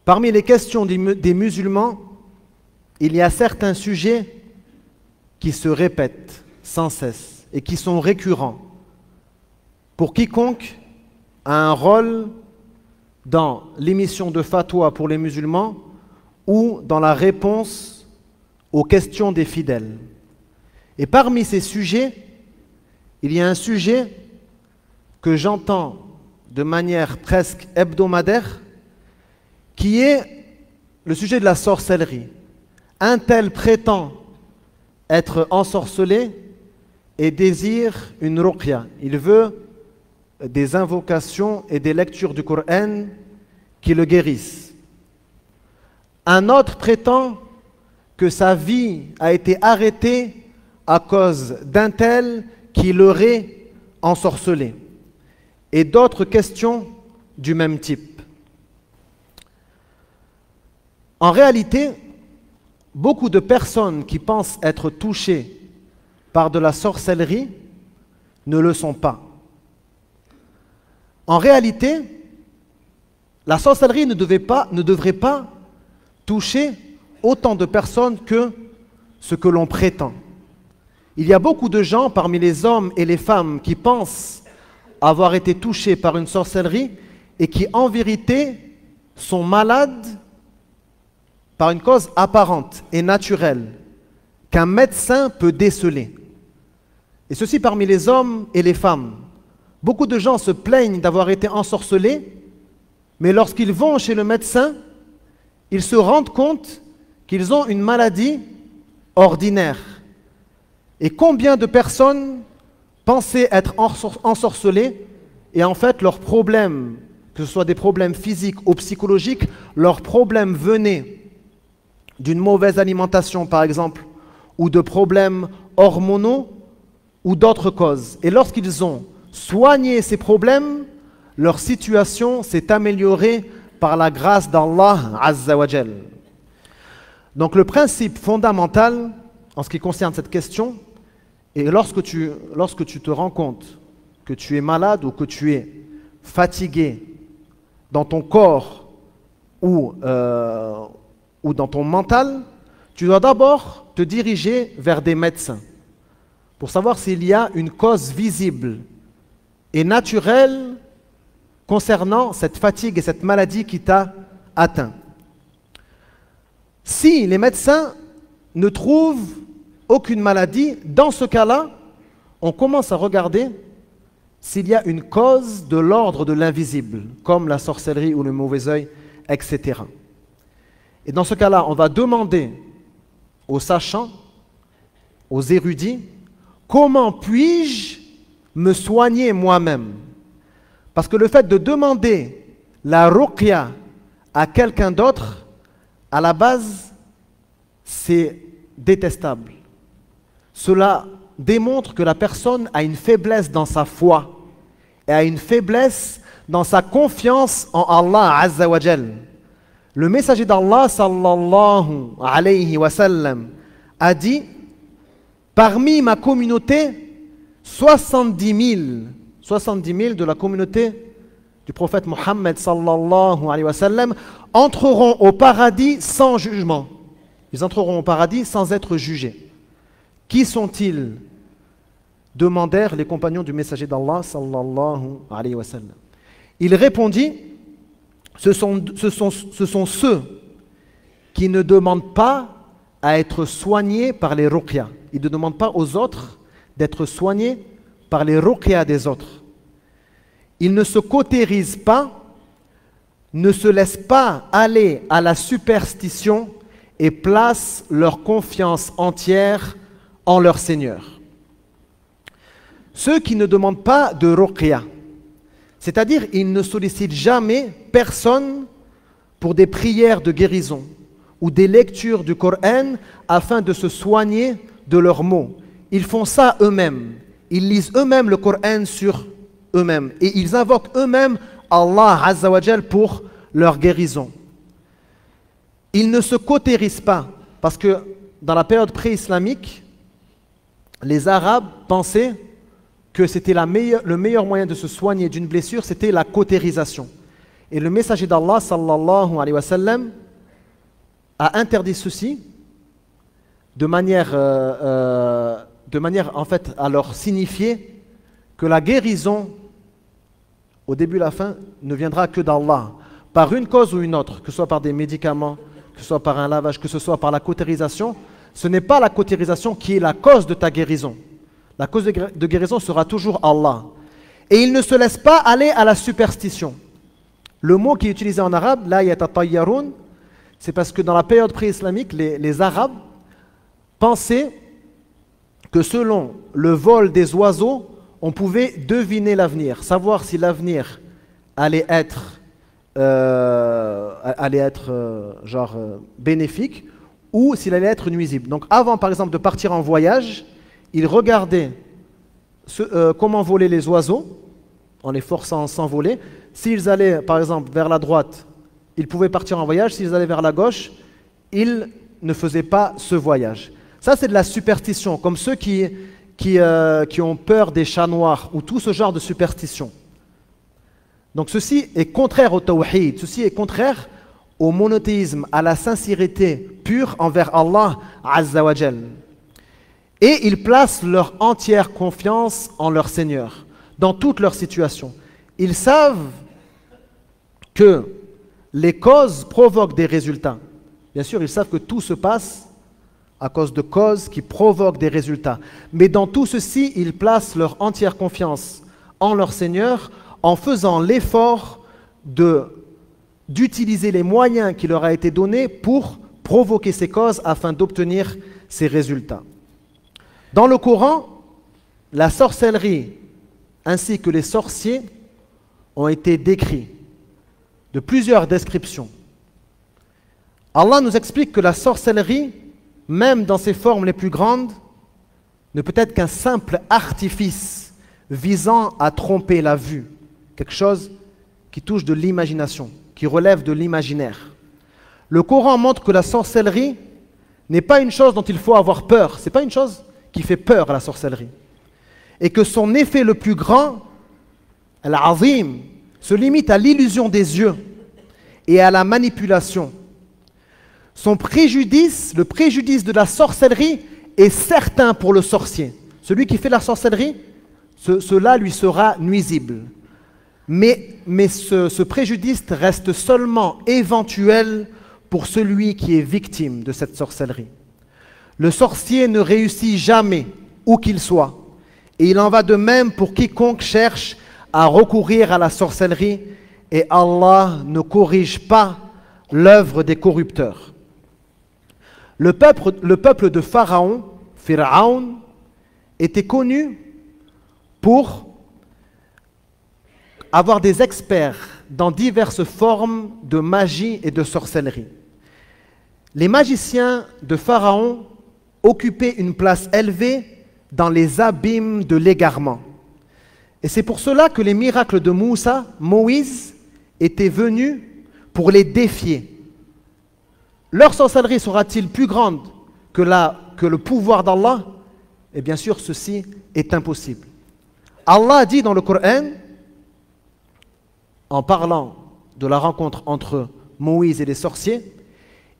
Parmi les questions des musulmans, il y a certains sujets qui se répètent sans cesse et qui sont récurrents pour quiconque a un rôle dans l'émission de fatwa pour les musulmans ou dans la réponse aux questions des fidèles. Et parmi ces sujets, il y a un sujet que j'entends de manière presque hebdomadaire, qui est le sujet de la sorcellerie. Un tel prétend être ensorcelé et désire une ruqya. Il veut des invocations et des lectures du Coran qui le guérissent. Un autre prétend que sa vie a été arrêtée à cause d'un tel qui l'aurait ensorcelé. Et d'autres questions du même type. En réalité, beaucoup de personnes qui pensent être touchées par de la sorcellerie ne le sont pas. En réalité, la sorcellerie ne devrait pas toucher autant de personnes que ce que l'on prétend. Il y a beaucoup de gens parmi les hommes et les femmes qui pensent avoir été touchés par une sorcellerie et qui en vérité sont malades par une cause apparente et naturelle qu'un médecin peut déceler. Et ceci parmi les hommes et les femmes. Beaucoup de gens se plaignent d'avoir été ensorcelés, mais lorsqu'ils vont chez le médecin, ils se rendent compte qu'ils ont une maladie ordinaire. Et combien de personnes pensaient être ensorcelées et en fait leurs problèmes, que ce soit des problèmes physiques ou psychologiques, leurs problèmes venaient d'une mauvaise alimentation par exemple, ou de problèmes hormonaux ou d'autres causes. Et lorsqu'ils ont soigné ces problèmes, leur situation s'est améliorée par la grâce d'Allah Azza wa Jal. Donc le principe fondamental en ce qui concerne cette question, et lorsque tu te rends compte que tu es malade ou que tu es fatigué dans ton corps ou dans ton mental, tu dois d'abord te diriger vers des médecins pour savoir s'il y a une cause visible et naturelle concernant cette fatigue et cette maladie qui t'a atteint. Si les médecins ne trouvent aucune maladie, dans ce cas-là, on commence à regarder s'il y a une cause de l'ordre de l'invisible, comme la sorcellerie ou le mauvais œil, etc. Et dans ce cas-là, on va demander aux sachants, aux érudits, comment puis-je me soigner moi-même? Parce que le fait de demander la ruqya à quelqu'un d'autre, à la base, c'est détestable. Cela démontre que la personne a une faiblesse dans sa foi et a une faiblesse dans sa confiance en Allah Azza wa Jal. Le messager d'Allah sallallahu alayhi wa sallam a dit: parmi ma communauté, 70 000 de la communauté du prophète Mohammed sallallahu alayhi wa sallam entreront au paradis sans jugement. Ils entreront au paradis sans être jugés. Qui sont-ils? Demandèrent les compagnons du messager d'Allah sallallahu alayhi wa sallam. Il répondit: ce sont ceux qui ne demandent pas à être soignés par les ruqya. Ils ne demandent pas aux autres d'être soignés par les ruqya des autres. Ils ne se cautérisent pas, ne se laissent pas aller à la superstition et placent leur confiance entière en leur Seigneur. Ceux qui ne demandent pas de ruqya, c'est-à-dire ils ne sollicitent jamais personne pour des prières de guérison ou des lectures du Coran afin de se soigner de leurs maux. Ils font ça eux-mêmes. Ils lisent eux-mêmes le Coran sur eux-mêmes et ils invoquent eux-mêmes Allah Azza wa Jal pour leur guérison. Ils ne se cautérisent pas parce que dans la période pré-islamique, les Arabes pensaient que c'était le meilleur moyen de se soigner d'une blessure, c'était la cautérisation. Et le messager d'Allah, sallallahu alayhi wa sallam, a interdit ceci de manière en fait à leur signifier que la guérison, au début et à la fin, ne viendra que d'Allah, par une cause ou une autre, que ce soit par des médicaments, que ce soit par un lavage, que ce soit par la cautérisation. Ce n'est pas la cautérisation qui est la cause de ta guérison. La cause de guérison sera toujours Allah. Et il ne se laisse pas aller à la superstition. Le mot qui est utilisé en arabe, la yatatayyarun, c'est parce que dans la période pré-islamique, les Arabes pensaient que selon le vol des oiseaux, on pouvait deviner l'avenir, savoir si l'avenir allait être, bénéfique ou s'il allait être nuisible. Donc avant par exemple de partir en voyage, ils regardaient comment volaient les oiseaux, en les forçant à s'envoler. S'ils allaient par exemple vers la droite, ils pouvaient partir en voyage. S'ils allaient vers la gauche, ils ne faisaient pas ce voyage. Ça c'est de la superstition, comme ceux qui ont peur des chats noirs ou tout ce genre de superstition. Donc ceci est contraire au tawhid, ceci est contraire au monothéisme, à la sincérité pure envers Allah Azza wa Jal. Et ils placent leur entière confiance en leur Seigneur, dans toutes leurs situations. Ils savent que les causes provoquent des résultats. Bien sûr, ils savent que tout se passe à cause de causes qui provoquent des résultats. Mais dans tout ceci, ils placent leur entière confiance en leur Seigneur en faisant l'effort d'utiliser les moyens qui leur a été donnés pour provoquer ces causes afin d'obtenir ces résultats. Dans le Coran, la sorcellerie ainsi que les sorciers ont été décrits de plusieurs descriptions. Allah nous explique que la sorcellerie, même dans ses formes les plus grandes, ne peut être qu'un simple artifice visant à tromper la vue, quelque chose qui touche de l'imagination, qui relève de l'imaginaire. Le Coran montre que la sorcellerie n'est pas une chose dont il faut avoir peur, ce n'est pas une chose qui fait peur à la sorcellerie. Et que son effet le plus grand, al-azim, se limite à l'illusion des yeux et à la manipulation. Son préjudice, le préjudice de la sorcellerie est certain pour le sorcier. Celui qui fait la sorcellerie, cela lui sera nuisible. Mais ce préjudice reste seulement éventuel pour celui qui est victime de cette sorcellerie. Le sorcier ne réussit jamais, où qu'il soit. Et il en va de même pour quiconque cherche à recourir à la sorcellerie. Et Allah ne corrige pas l'œuvre des corrupteurs. Le peuple de Pharaon, Pharaon, était connu pour avoir des experts dans diverses formes de magie et de sorcellerie. Les magiciens de Pharaon occupaient une place élevée dans les abîmes de l'égarement. Et c'est pour cela que les miracles de Moïse, étaient venus pour les défier. Leur sorcellerie sera-t-il plus grande que le pouvoir d'Allah? Et bien sûr, ceci est impossible. Allah dit dans le Coran, en parlant de la rencontre entre Moïse et les sorciers,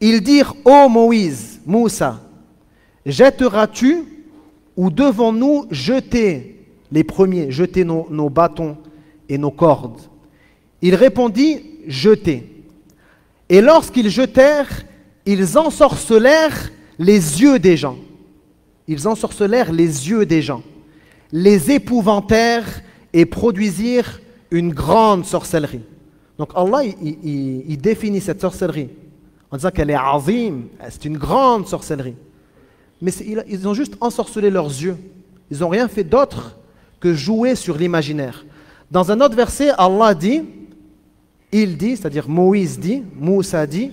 ils dirent: ô Moïse, Moussa, jetteras-tu ou devons-nous jeter les premiers, jeter nos bâtons et nos cordes? Il répondit: jetez. Et lorsqu'ils jetèrent, ils ensorcelèrent les yeux des gens. Ils ensorcelèrent les yeux des gens, les épouvantèrent et produisirent une grande sorcellerie. Donc Allah, il définit cette sorcellerie en disant qu'elle est azim, c'est une grande sorcellerie. Mais ils ont juste ensorcelé leurs yeux. Ils n'ont rien fait d'autre que jouer sur l'imaginaire. Dans un autre verset, Allah dit, il dit, c'est-à-dire Moïse dit, Moussa dit,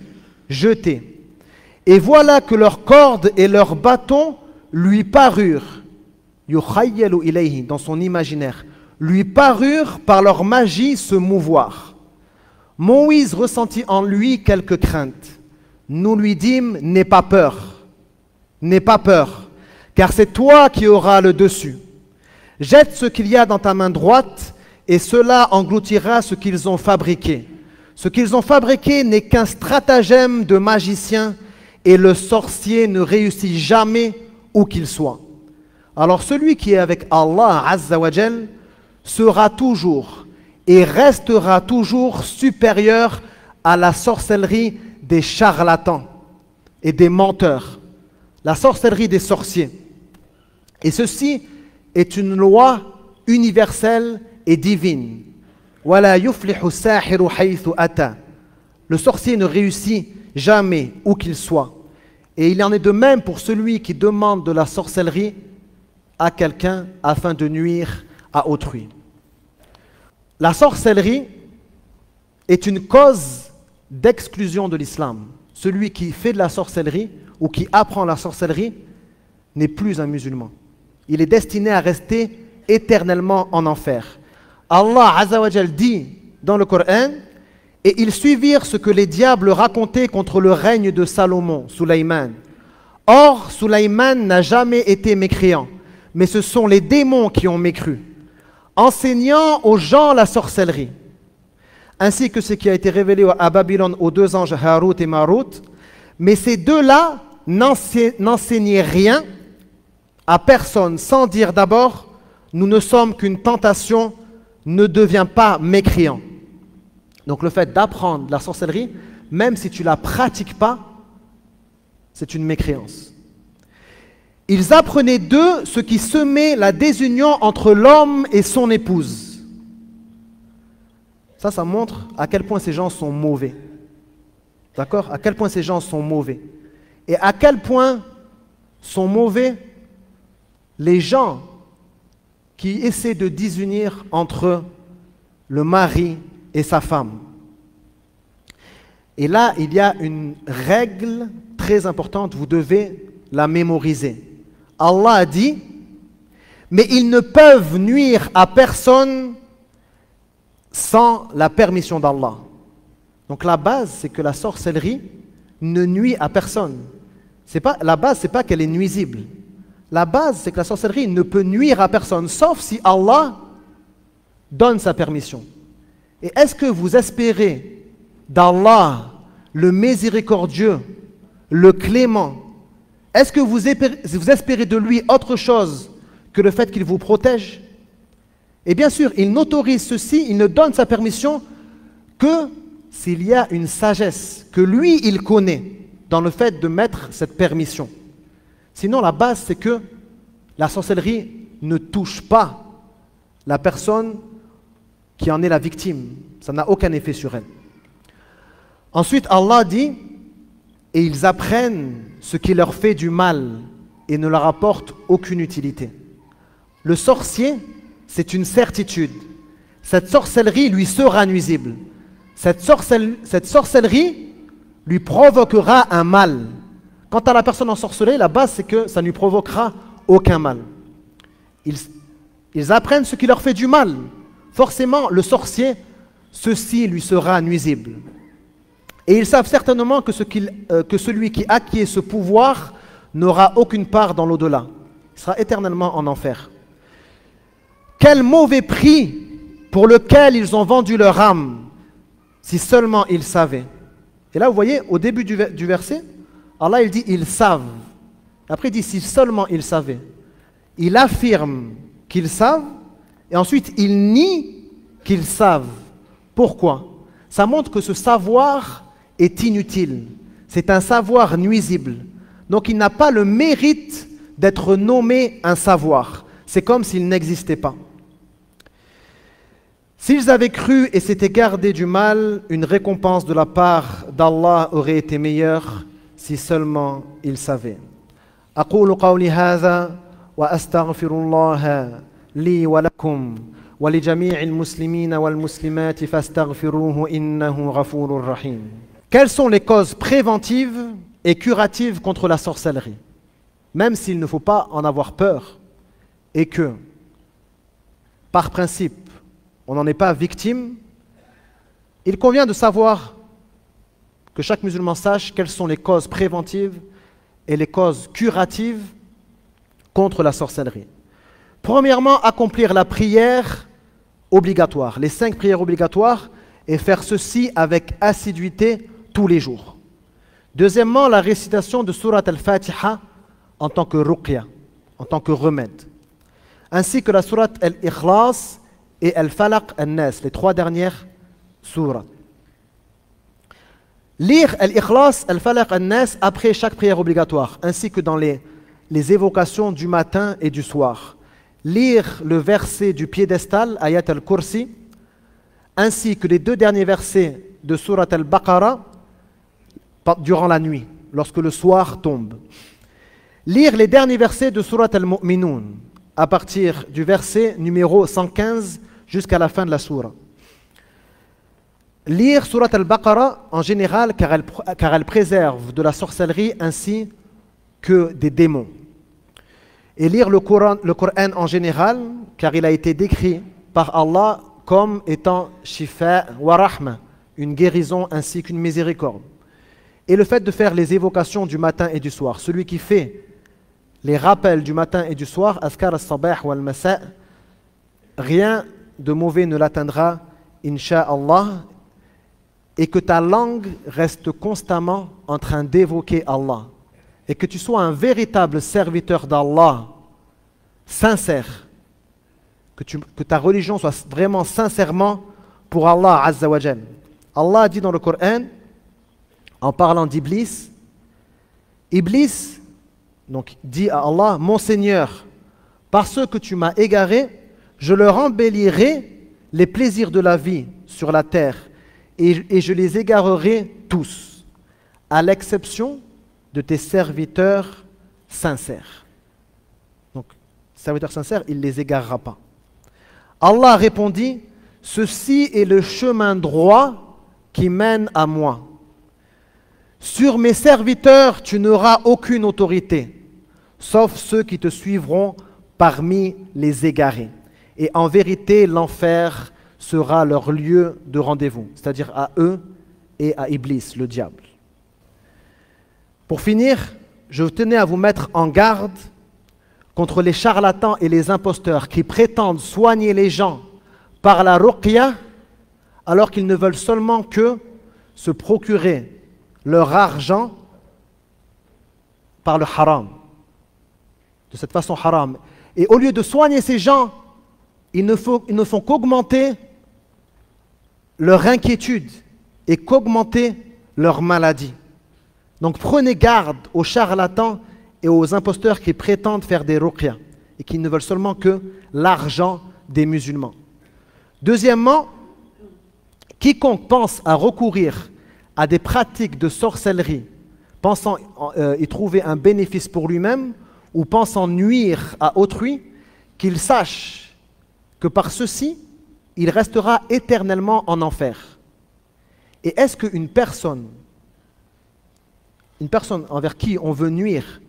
jetez. Et voilà que leurs cordes et leurs bâtons lui parurent, yukhayyalu ilayhi, dans son imaginaire, lui parurent par leur magie se mouvoir. Moïse ressentit en lui quelques craintes. Nous lui dîmes: n'aie pas peur, car c'est toi qui auras le dessus. Jette ce qu'il y a dans ta main droite, et cela engloutira ce qu'ils ont fabriqué. Ce qu'ils ont fabriqué n'est qu'un stratagème de magicien et le sorcier ne réussit jamais où qu'il soit. Alors celui qui est avec Allah Azza wa Jal sera toujours et restera toujours supérieur à la sorcellerie des charlatans et des menteurs, la sorcellerie des sorciers. Et ceci est une loi universelle et divine. وَلَا يُفْلِحُ السَّاحِرُ حَيْثُ أَتَى. Le sorcier ne réussit jamais où qu'il soit. Et il en est de même pour celui qui demande de la sorcellerie à quelqu'un afin de nuire à autrui. La sorcellerie est une cause d'exclusion de l'islam. Celui qui fait de la sorcellerie ou qui apprend la sorcellerie n'est plus un musulman. Il est destiné à rester éternellement en enfer. Allah Azza wa Jal dit dans le Coran, et ils suivirent ce que les diables racontaient contre le règne de Salomon, Sulayman. Or, Sulayman n'a jamais été mécréant, mais ce sont les démons qui ont mécru, enseignant aux gens la sorcellerie, ainsi que ce qui a été révélé à Babylone aux deux anges Harut et Marut. Mais ces deux-là n'enseignaient rien à personne sans dire d'abord, nous ne sommes qu'une tentation, ne deviens pas mécréant. Donc le fait d'apprendre la sorcellerie, même si tu ne la pratiques pas, c'est une mécréance. Ils apprenaient d'eux ce qui semait la désunion entre l'homme et son épouse. Ça montre à quel point ces gens sont mauvais. D'accord? À quel point ces gens sont mauvais. Et à quel point sont mauvais les gens qui essaient de désunir entre le mari et sa femme. Et là, il y a une règle très importante, vous devez la mémoriser. Allah a dit, mais ils ne peuvent nuire à personne sans la permission d'Allah. Donc la base, c'est que la sorcellerie ne nuit à personne. La base, ce n'est pas qu'elle est nuisible. La base, c'est que la sorcellerie ne peut nuire à personne, sauf si Allah donne sa permission. Et est-ce que vous espérez d'Allah, le miséricordieux, le clément, est-ce que vous espérez de lui autre chose que le fait qu'il vous protège? Et bien sûr, il n'autorise ceci, il ne donne sa permission que s'il y a une sagesse, que lui, il connaît dans le fait de mettre cette permission. Sinon, la base, c'est que la sorcellerie ne touche pas la personne qui en est la victime. Ça n'a aucun effet sur elle. Ensuite, Allah dit, et ils apprennent ce qui leur fait du mal et ne leur apporte aucune utilité. Le sorcier, c'est une certitude. Cette sorcellerie lui sera nuisible. Cette sorcellerie lui provoquera un mal. Quant à la personne ensorcelée, la base, c'est que ça ne lui provoquera aucun mal. Ils apprennent ce qui leur fait du mal. Forcément, le sorcier, ceci lui sera nuisible. Et ils savent certainement que celui qui acquiert ce pouvoir n'aura aucune part dans l'au-delà. Il sera éternellement en enfer. Quel mauvais prix pour lequel ils ont vendu leur âme, si seulement ils savaient. Et là, vous voyez, au début du verset, Allah, il dit, ils savent. Après, il dit, si seulement ils savaient. Il affirme qu'ils savent, et ensuite, il nie qu'ils savent. Pourquoi? Ça montre que ce savoir est inutile. C'est un savoir nuisible. Donc, il n'a pas le mérite d'être nommé un savoir. C'est comme s'il n'existait pas. S'ils avaient cru et s'étaient gardés du mal, une récompense de la part d'Allah aurait été meilleure si seulement ils savaient. أقول قولي هذا وأستغفر الله لي ولكم ولجميع المسلمين والمسلمات فاستغفروه إنه غفور رحيم. Quelles sont les causes préventives et curatives contre la sorcellerie? Même s'il ne faut pas en avoir peur et que, par principe, on n'en est pas victime, il convient de savoir que chaque musulman sache quelles sont les causes préventives et les causes curatives contre la sorcellerie. Premièrement, accomplir la prière obligatoire, les 5 prières obligatoires et faire ceci avec assiduité tous les jours. Deuxièmement, la récitation de Surat al-Fatiha en tant que ruqya, en tant que remède. Ainsi que la Surat al-Ikhlas et al-Falaq al-Nas, les trois dernières surat. Lire al-Ikhlas, al-Falaq al-Nas après chaque prière obligatoire, ainsi que dans les évocations du matin et du soir. Lire le verset du piédestal, Ayat al-Kursi, ainsi que les deux derniers versets de Surat al-Baqarah durant la nuit, lorsque le soir tombe. Lire les derniers versets de Surat al-Mu'minun, à partir du verset numéro 115 jusqu'à la fin de la surah. Lire Surat al-Baqarah en général car elle préserve de la sorcellerie ainsi que des démons. Et lire le Coran en général car il a été décrit par Allah comme étant shifa wa rahma, une guérison ainsi qu'une miséricorde. Et le fait de faire les évocations du matin et du soir, celui qui fait les rappels du matin et du soir, Azkar al-Sabah wa al-Masa', rien de mauvais ne l'atteindra, insha'Allah, et que ta langue reste constamment en train d'évoquer Allah, et que tu sois un véritable serviteur d'Allah, sincère, que ta religion soit vraiment sincèrement pour Allah Azza wa Jal. Allah dit dans le Coran, en parlant d'Iblis, Iblis donc dit à Allah, mon Seigneur, parce que tu m'as égaré, je leur embellirai les plaisirs de la vie sur la terre et je les égarerai tous, à l'exception de tes serviteurs sincères. Donc, serviteurs sincères, il ne les égarera pas. Allah répondit, ceci est le chemin droit qui mène à moi. Sur mes serviteurs, tu n'auras aucune autorité, sauf ceux qui te suivront parmi les égarés. Et en vérité, l'enfer sera leur lieu de rendez-vous, c'est-à-dire à eux et à Iblis, le diable. Pour finir, je tenais à vous mettre en garde contre les charlatans et les imposteurs qui prétendent soigner les gens par la ruqya alors qu'ils ne veulent seulement que se procurer leur argent par le haram, de cette façon haram. Et au lieu de soigner ces gens, ils ne font qu'augmenter leur inquiétude et qu'augmenter leur maladie. Donc prenez garde aux charlatans et aux imposteurs qui prétendent faire des ruqya et qui ne veulent seulement que l'argent des musulmans. Deuxièmement, quiconque pense à recourir à des pratiques de sorcellerie, pensant y trouver un bénéfice pour lui-même ou pensant nuire à autrui, qu'il sache que par ceci, il restera éternellement en enfer. Et est-ce qu'une personne envers qui on veut nuire,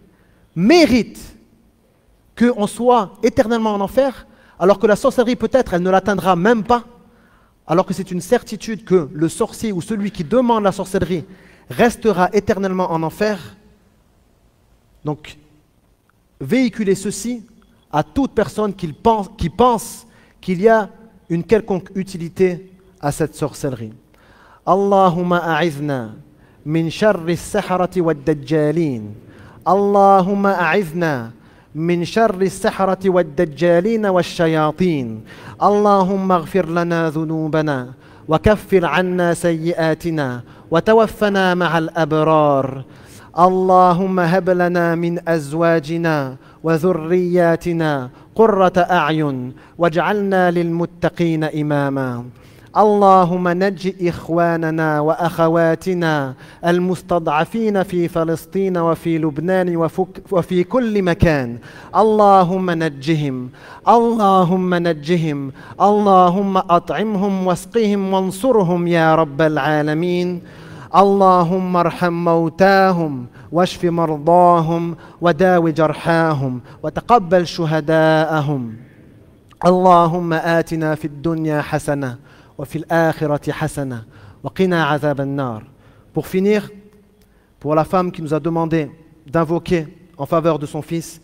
mérite qu'on soit éternellement en enfer, alors que la sorcellerie peut-être elle ne l'atteindra même pas, alors que c'est une certitude que le sorcier ou celui qui demande la sorcellerie restera éternellement en enfer? Donc, véhiculer ceci à toute personne qui pense qu'il y a une quelconque utilité à cette sorcellerie. Allahumma a'izna min sharri as-saharati wad-dajjalin. Allahumma a'izna من شر السحرة والدجالين والشياطين اللهم اغفر لنا ذنوبنا وكفر عنا سيئاتنا وتوفنا مع الأبرار اللهم هب لنا من أزواجنا وذرياتنا قرة أعين واجعلنا للمتقين إماما اللهم نج إخواننا وأخواتنا المستضعفين في فلسطين وفي لبنان وفي كل مكان اللهم نجهم اللهم نجهم اللهم أطعمهم واسقهم وانصرهم يا رب العالمين اللهم ارحم موتاهم واشف مرضاهم وداو جرحاهم وتقبل شهداءهم اللهم آتنا في الدنيا حسنة وفي الآخرة حسنة وقنا عذاب النار. Pour finir, pour la femme qui nous a demandé d'invoquer en faveur de son fils,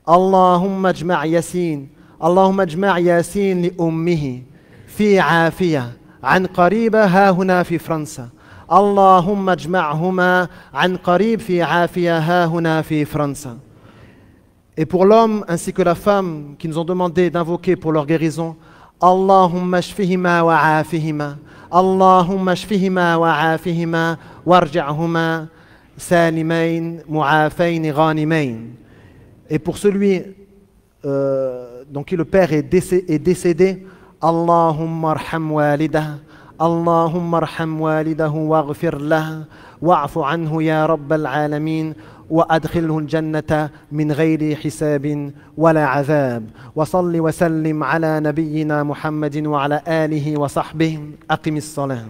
Allahumma ajma' Yasin, Allahumma ajma' Yasin li ummihi fi afiya عن قريب ها هنا في فرنسا اللهم اجمعهما عن قريب في عافية ها هنا في فرنسا. Et pour l'homme ainsi que la femme qui nous ont demandé d'invoquer pour leur guérison, Allahumma shfihima wa afihima, Allahumma shfihima wa afihima, warja'huma salimain mu'afain ghanimain. Et pour celui dont qui le père est décédé, Allahumma arham walidah, Allahumma arham walidahu waghfir lahu, wa'fu anhu ya rabbal alamin. وأدخله الجنة من غير حساب ولا عذاب. وصل وسلم على نبينا محمد وعلى آله وصحبه. أقم الصلاة.